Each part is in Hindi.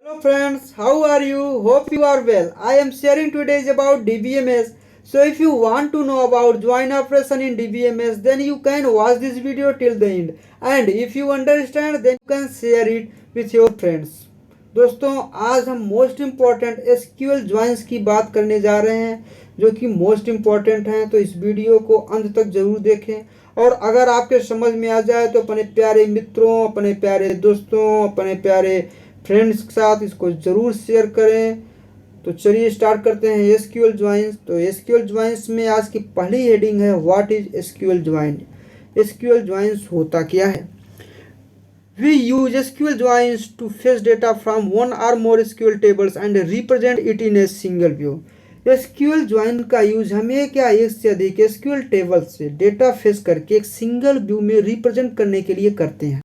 Hello friends, how are you? Hope you are well. I am sharing today is about DBMS. So if you want to know about join operation in DBMS, then you can watch this video till the end. And if you understand, then you can share it with your friends. दोस्तों आज हम मोस्ट इम्पॉर्टेंट एसक्यूएल ज्वाइंस की बात करने जा रहे हैं जो कि मोस्ट इम्पॉर्टेंट हैं, तो इस वीडियो को अंत तक जरूर देखें। और अगर आपके समझ में आ जाए तो अपने प्यारे मित्रों, अपने प्यारे दोस्तों, अपने प्यारे फ्रेंड्स के साथ इसको ज़रूर शेयर करें। तो चलिए स्टार्ट करते हैं एसक्यूएल ज्वाइंस। तो एसक्यूएल ज्वाइंस में आज की पहली हेडिंग है what is SQL join. SQL joins होता क्या है? We use SQL joins to fetch data from one or more SQL tables and represent it in a single view. SQL join का यूज हमें क्या एक से अधिक SQL टेबल से डेटा फेच करके एक सिंगल व्यू में रिप्रेजेंट करने के लिए करते हैं।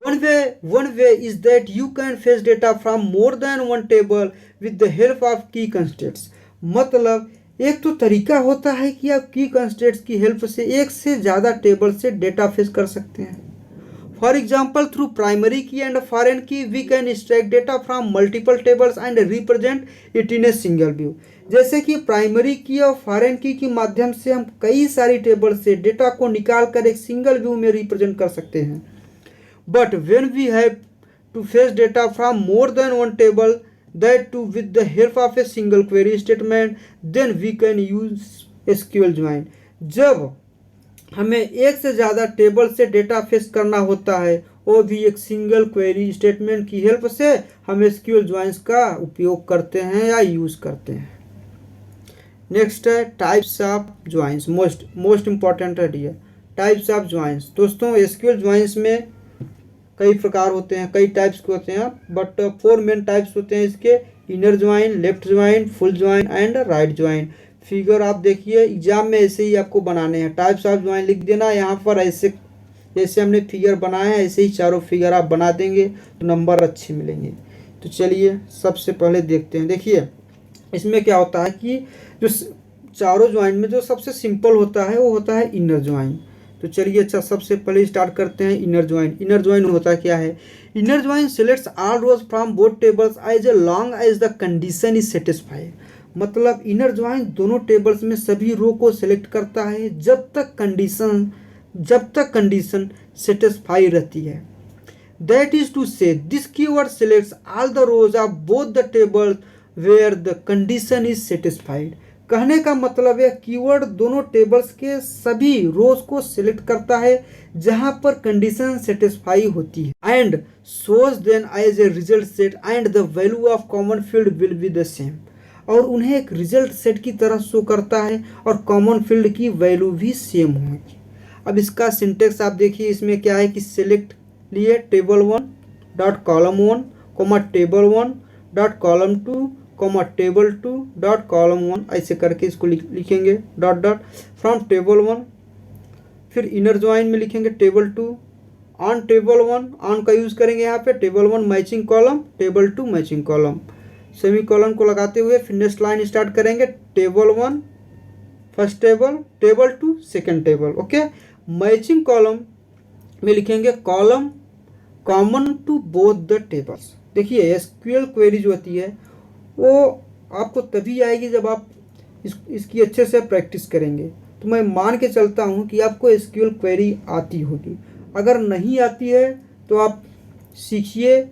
One way is that you can fetch data from more than one table with the help of key constraints. मतलब एक तो तरीका होता है कि आप की कंस्ट्रेंट्स की हेल्प से एक से ज़्यादा टेबल से डेटा फेच कर सकते हैं। For example, through primary key and foreign key, we can extract data from multiple tables and represent it in a single view. जैसे कि प्राइमरी की और फॉरेन की माध्यम से हम कई सारी टेबल से डेटा को निकाल कर एक सिंगल व्यू में रिप्रेजेंट कर सकते हैं। But when we have to fetch data from more than one table, that too with the help of a single query statement, then we can use SQL join. जब हमें एक से ज़्यादा टेबल से डेटा फेच करना होता है, वो भी एक सिंगल क्वेरी स्टेटमेंट की हेल्प से हम एसक्यूएल ज्वाइंस का उपयोग करते हैं या यूज़ करते हैं। नेक्स्ट है types of joins. Most important है ये टाइप्स ऑफ ज्वाइंस। दोस्तों एसक्यूएल ज्वाइंस में कई प्रकार होते हैं, कई टाइप्स के होते हैं, बट 4 मेन टाइप्स होते हैं इसके: inner join, left join, full join and right join. Figure आप देखिए एग्जाम में ऐसे ही आपको बनाने हैं। टाइप्स ऑफ ज्वाइन लिख देना यहाँ पर, ऐसे जैसे हमने फिगर बनाए हैं ऐसे ही चारों फिगर आप बना देंगे तो नंबर अच्छे मिलेंगे। तो चलिए सबसे पहले देखते हैं। देखिए इसमें क्या होता है कि जो चारों ज्वाइन में जो सबसे सिंपल होता है वो होता है इनर ज्वाइन। तो चलिए अच्छा सबसे पहले स्टार्ट करते हैं इनर ज्वाइन। इनर ज्वाइन होता क्या है? Inner join selects all rows from both tables as long as the condition is satisfied. मतलब इनर ज्वाइन दोनों टेबल्स में सभी रो को सिलेक्ट करता है जब तक कंडीशन सेटिस्फाई रहती है। That is to say this keyword selects all the rows of both the table where the condition is satisfied. कहने का मतलब है कीवर्ड दोनों टेबल्स के सभी रोज को सिलेक्ट करता है जहां पर कंडीशन सेटिस्फाई होती है and shows then as a result set and the value of common field will be the same. और उन्हें एक रिजल्ट सेट की तरह शो करता है और कॉमन फील्ड की वैल्यू भी सेम होगी। अब इसका सिंटेक्स आप देखिए, इसमें क्या है कि सिलेक्ट लिए table 1 dot column 1 comma table 1 dot column 2 comma table 2 dot column 1, ऐसे करके इसको लिखेंगे डॉट डॉट फ्रॉम टेबल 1। फिर इनर ज्वाइन में लिखेंगे टेबल 2 ऑन टेबल 1, ऑन का यूज़ करेंगे यहाँ पे, table 1 matching column, table 2 matching column, semicolon को लगाते हुए फिर नेक्स्ट लाइन स्टार्ट करेंगे table 1 first table, table 2 second table. Okay, matching column में लिखेंगे column common to both the tables. देखिए एसक्यूएल क्वेरी जो होती है वो आपको तभी आएगी जब आप इसकी अच्छे से प्रैक्टिस करेंगे। तो मैं मान के चलता हूँ कि आपको एसक्यूएल क्वेरी आती होगी। अगर नहीं आती है तो आप सीखिए।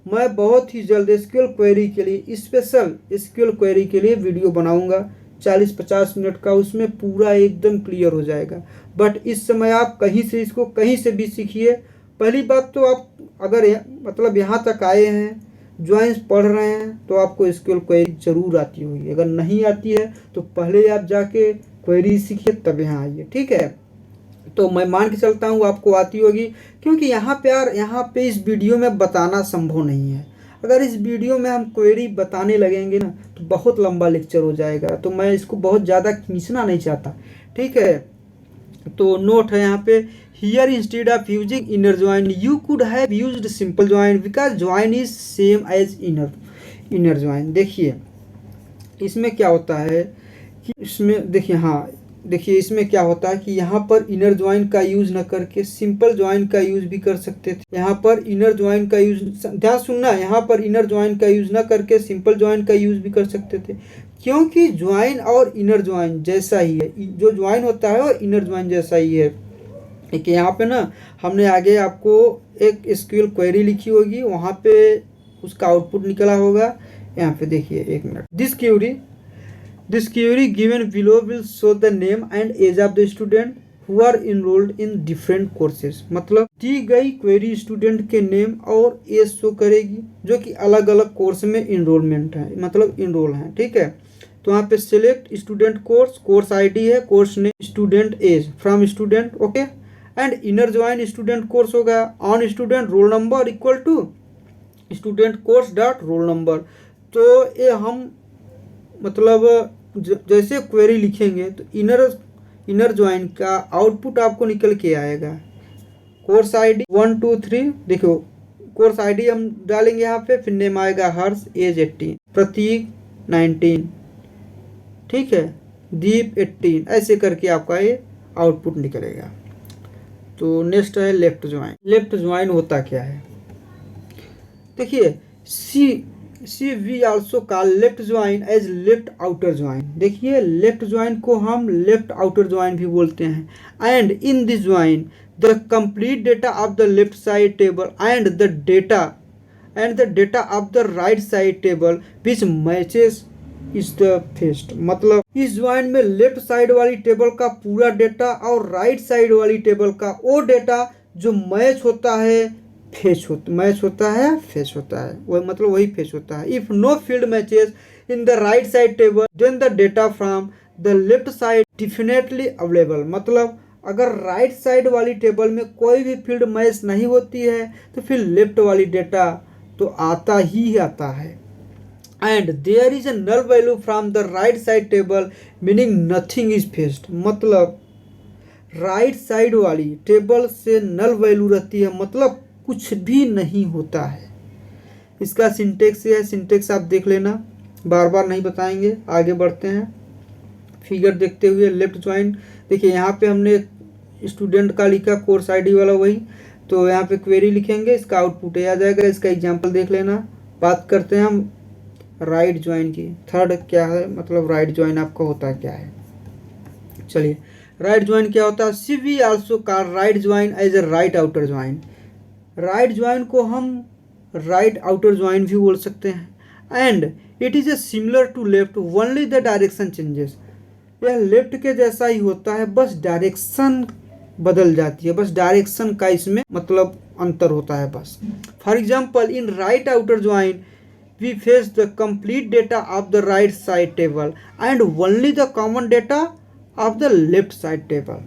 मैं बहुत ही जल्द एसक्यूएल क्वेरी के लिए, स्पेशल एसक्यूएल क्वेरी के लिए वीडियो बनाऊंगा 40-50 मिनट का, उसमें पूरा एकदम क्लियर हो जाएगा। बट इस समय आप इसको कहीं से भी सीखिए। पहली बात तो आप अगर मतलब यहाँ तक आए हैं, ज्वाइंस पढ़ रहे हैं, तो आपको एसक्यूएल क्वेरी जरूर आती होगी। अगर नहीं आती है तो पहले आप जाके क्वेरी सीखिए तब यहाँ आइए, ठीक है। तो मैं मान के चलता हूँ आपको आती होगी, क्योंकि यहाँ पे इस वीडियो में बताना संभव नहीं है। अगर इस वीडियो में हम क्वेरी बताने लगेंगे ना तो बहुत लंबा लेक्चर हो जाएगा, तो मैं इसको बहुत ज़्यादा खींचना नहीं चाहता, ठीक है। तो नोट है यहाँ पे, here instead of using inner join you could have used simple join because join is same as inner join. देखिए इसमें क्या होता है कि इसमें देखिए, हाँ देखिए इसमें क्या होता है कि यहाँ पर इनर ज्वाइन का यूज न करके सिंपल ज्वाइन का यूज भी कर सकते थे। यहाँ पर इनर ज्वाइन का यूज, ध्यान सुनना, यहाँ पर इनर ज्वाइन का यूज न करके सिंपल ज्वाइन का यूज भी कर सकते थे, क्योंकि ज्वाइन और इनर ज्वाइन जैसा ही है। जो ज्वाइन होता है वो इनर ज्वाइन जैसा ही है। देखिए यहाँ पे ना हमने आगे आपको एक एसक्यूएल क्वेरी लिखी होगी, वहाँ पे उसका आउटपुट निकला होगा। यहाँ पे देखिए, एक minute. This query given below will show the name and age of the student who are enrolled in different courses. मतलब दी गई क्वेरी स्टूडेंट के नेम और एज शो करेगी जो कि अलग अलग कोर्स में इनरोलमेंट है, मतलब इनरोल है। ठीक है, तो यहाँ पे सिलेक्ट स्टूडेंट कोर्स आईडी है, course name, student as from student, okay. And inner join student course होगा on student roll number equal to student course dot roll number. तो ये हम मतलब जैसे क्वेरी लिखेंगे तो इनर ज्वाइन का आउटपुट आपको निकल के आएगा। कोर्स आईडी 1 2 3, देखो कोर्स आईडी हम डालेंगे यहाँ पे, फिर नेम आएगा हर्ष, एज 18, प्रतीक 19, ठीक है, दीप 18, ऐसे करके आपका ये आउटपुट निकलेगा। तो नेक्स्ट है लेफ्ट ज्वाइन। लेफ्ट ज्वाइन होता क्या है, देखिए see we also call left join as left outer join. देखिए लेफ्ट ज्वाइन को हम लेफ्ट आउटर ज्वाइन भी बोलते हैं। And in this join the complete data of the left side table and the data of the right side table which matches is the first. मतलब इस ज्वाइन में लेफ्ट साइड वाली टेबल का पूरा डेटा और राइट साइड वाली टेबल का वो डेटा जो मैच होता है फेच होता है, वही मतलब वही फेच होता है। If no field matches in the right side table then the data from the left side definitely available. मतलब अगर राइट साइड वाली टेबल में कोई भी फील्ड मैच नहीं होती है तो फिर लेफ्ट वाली डेटा तो आता ही आता है। And there is a null value from the right side table meaning nothing is fetched. मतलब राइट साइड वाली टेबल से नल वैल्यू रहती है, मतलब कुछ भी नहीं होता है। इसका सिंटेक्स है, सिंटेक्स आप देख लेना, बार बार नहीं बताएंगे। आगे बढ़ते हैं फिगर देखते हुए। लेफ्ट ज्वाइन, देखिए यहाँ पे हमने स्टूडेंट का लिखा, कोर्स आईडी वाला वही, तो यहाँ पे क्वेरी लिखेंगे, इसका आउटपुट आ जाएगा। इसका एग्जांपल देख लेना। बात करते हैं हम राइट ज्वाइन की। थर्ड क्या है, मतलब राइट ज्वाइन आपका होता क्या है, चलिए राइट ज्वाइन क्या होता है। See we also call right join as a right outer join. Right join को हम राइट आउटर ज्वाइन भी बोल सकते हैं। And it is a similar to left only the direction changes. यह लेफ्ट के जैसा ही होता है, बस डायरेक्शन बदल जाती है, बस डायरेक्शन का इसमें मतलब अंतर होता है बस। For example in right outer join we fetch the complete data of the right side table and only the common data of the left side table.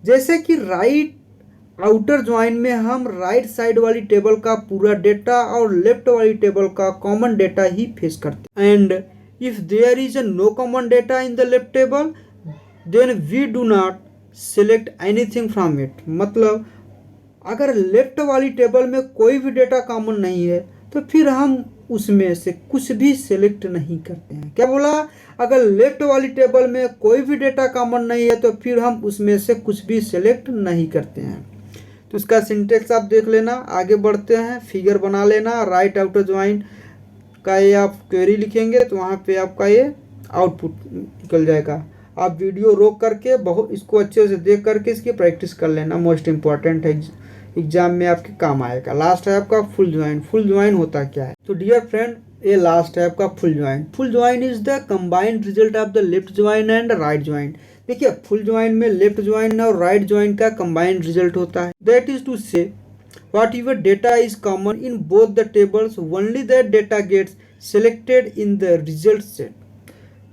जैसे कि राइट आउटर ज्वाइन में हम राइट साइड वाली टेबल का पूरा डेटा और लेफ्ट वाली टेबल का कॉमन डेटा ही फेच करते हैं। And if there is a no common data in the left table then we do not select anything from it. मतलब अगर लेफ्ट वाली टेबल में कोई भी डेटा कॉमन नहीं है तो फिर हम उसमें से कुछ भी सिलेक्ट नहीं करते हैं। क्या बोला, अगर लेफ्ट वाली टेबल में कोई भी डेटा कॉमन नहीं है तो फिर हम उसमें से कुछ भी सिलेक्ट नहीं करते हैं। तो इसका सिंटेक्स आप देख लेना। आगे बढ़ते हैं, फिगर बना लेना। राइट आउटर ज्वाइन का ये आप क्वेरी लिखेंगे तो वहाँ पे आपका ये आउटपुट निकल जाएगा। आप वीडियो रोक करके बहुत इसको अच्छे से देख करके इसकी प्रैक्टिस कर लेना, मोस्ट इम्पॉर्टेंट है, एग्जाम में आपके काम आएगा। लास्ट है आपका फुल ज्वाइन। फुल ज्वाइन होता क्या है, तो डियर फ्रेंड ये लास्ट है आपका full join. Full join is the combined result of the left join and right join. देखिए फुल ज्वाइन में लेफ्ट ज्वाइन और राइट ज्वाइन का कंबाइंड रिजल्ट होता है। That is to say whatever data is common in both the tables only that data gets selected in the result set.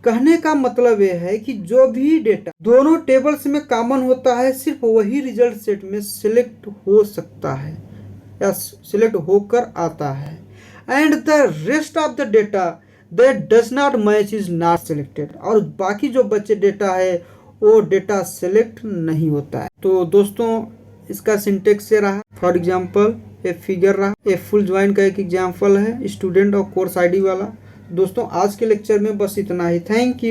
कहने का मतलब यह है कि जो भी डेटा दोनों टेबल्स में कॉमन होता है सिर्फ वही रिजल्ट सेट में सिलेक्ट हो सकता है या सिलेक्ट होकर आता है। And the rest of the data that does not match is not selected. और बाकी जो बचे डेटा है वो डेटा सिलेक्ट नहीं होता है। तो दोस्तों इसका सिंटेक्स से रहा, फॉर एग्जांपल ये फिगर रहा, ये फुल ज्वाइन का एक एग्जांपल है, स्टूडेंट और कोर्स आईडी वाला। दोस्तों आज के लेक्चर में बस इतना ही। Thank you.